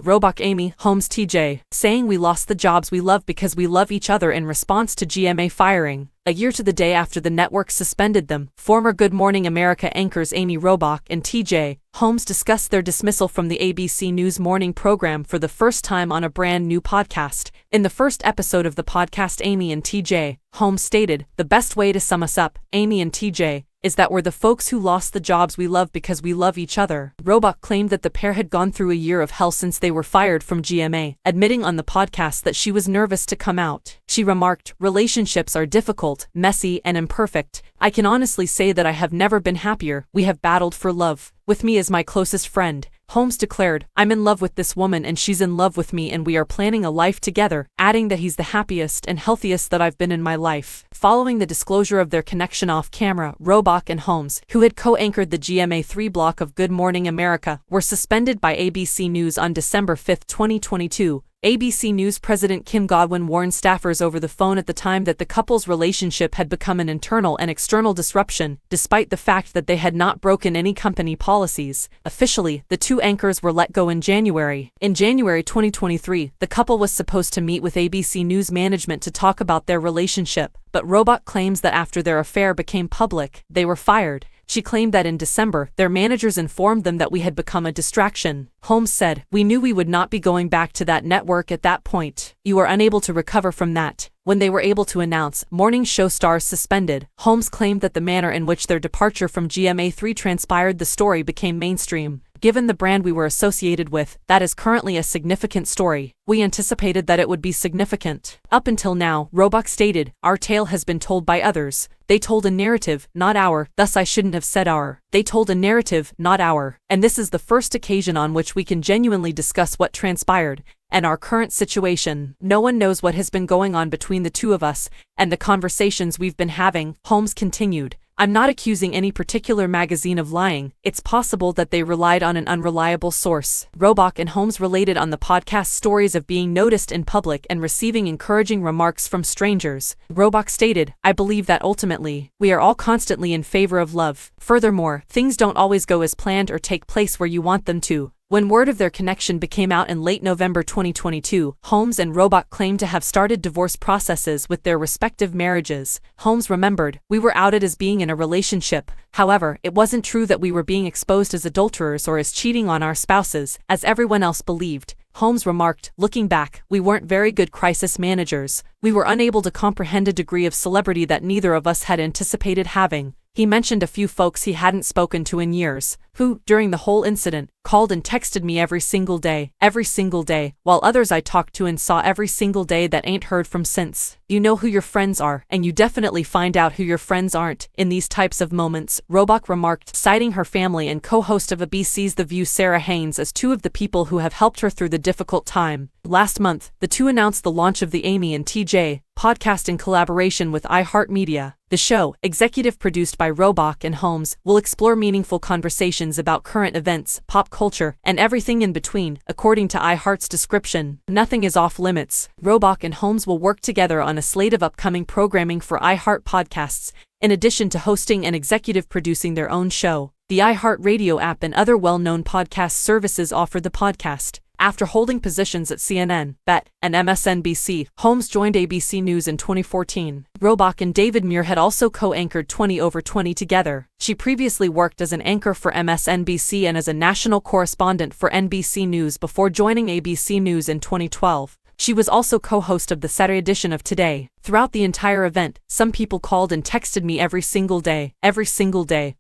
Robach Amy Holmes TJ, saying we lost the jobs we love because we love each other in response to GMA firing. A year to the day after the network suspended them, former Good Morning America anchors Amy Robach and TJ Holmes discussed their dismissal from the ABC News morning program for the first time on a brand new podcast. In the first episode of the podcast, Amy and TJ Holmes stated, "The best way to sum us up, Amy and TJ, is that we're the folks who lost the jobs we love because we love each other." Robach claimed that the pair had gone through a year of hell since they were fired from GMA, admitting on the podcast that she was nervous to come out. She remarked, "Relationships are difficult, messy, and imperfect. I can honestly say that I have never been happier. We have battled for love. With me as my closest friend." Holmes declared, "I'm in love with this woman and she's in love with me and we are planning a life together," adding that he's the happiest and healthiest that I've been in my life. Following the disclosure of their connection off camera, Robach and Holmes, who had co-anchored the GMA3 block of Good Morning America, were suspended by ABC News on December 5, 2022. ABC News President Kim Godwin warned staffers over the phone at the time that the couple's relationship had become an internal and external disruption, despite the fact that they had not broken any company policies. Officially, the two anchors were let go in January. In January 2023, the couple was supposed to meet with ABC News management to talk about their relationship, but Robach claims that after their affair became public, they were fired. She claimed that in December, their managers informed them that we had become a distraction. Holmes said, "We knew we would not be going back to that network at that point. You are unable to recover from that." When they were able to announce morning show stars suspended, Holmes claimed that the manner in which their departure from GMA3 transpired, the story became mainstream. "Given the brand we were associated with, that is currently a significant story. We anticipated that it would be significant. Up until now," Robach stated, "our tale has been told by others. They told a narrative, not our, thus I shouldn't have said our. They told a narrative, not our. And this is the first occasion on which we can genuinely discuss what transpired and our current situation. No one knows what has been going on between the two of us and the conversations we've been having," Holmes continued. "I'm not accusing any particular magazine of lying. It's possible that they relied on an unreliable source." Robach and Holmes related on the podcast stories of being noticed in public and receiving encouraging remarks from strangers. Robach stated, "I believe that ultimately, we are all constantly in favor of love. Furthermore, things don't always go as planned or take place where you want them to." When word of their connection became out in late November 2022, Holmes and Robach claimed to have started divorce processes with their respective marriages. Holmes remembered, "We were outed as being in a relationship. However, it wasn't true that we were being exposed as adulterers or as cheating on our spouses, as everyone else believed." Holmes remarked, "Looking back, we weren't very good crisis managers. We were unable to comprehend a degree of celebrity that neither of us had anticipated having." He mentioned a few folks he hadn't spoken to in years, who, during the whole incident, called and texted me every single day, while others I talked to and saw every single day that ain't heard from since. "You know who your friends are, and you definitely find out who your friends aren't in these types of moments," Robach remarked, citing her family and co-host of ABC's The View Sarah Haynes as two of the people who have helped her through the difficult time. Last month, the two announced the launch of the Amy and TJ podcast in collaboration with iHeartMedia. The show, executive produced by Robach and Holmes, will explore meaningful conversations about current events, pop culture, and everything in between. According to iHeart's description, nothing is off limits. Robach and Holmes will work together on a slate of upcoming programming for iHeart podcasts, in addition to hosting and executive producing their own show. The iHeartRadio app and other well-known podcast services offer the podcast. After holding positions at CNN, BET, and MSNBC, Holmes joined ABC News in 2014. Robach and David Muir had also co-anchored 20 over 20 together. She previously worked as an anchor for MSNBC and as a national correspondent for NBC News before joining ABC News in 2012. She was also co-host of the Saturday edition of Today. Throughout the entire event, some people called and texted me every single day,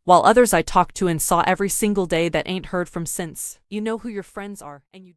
while others I talked to and saw every single day that ain't heard from since. You know who your friends are, and you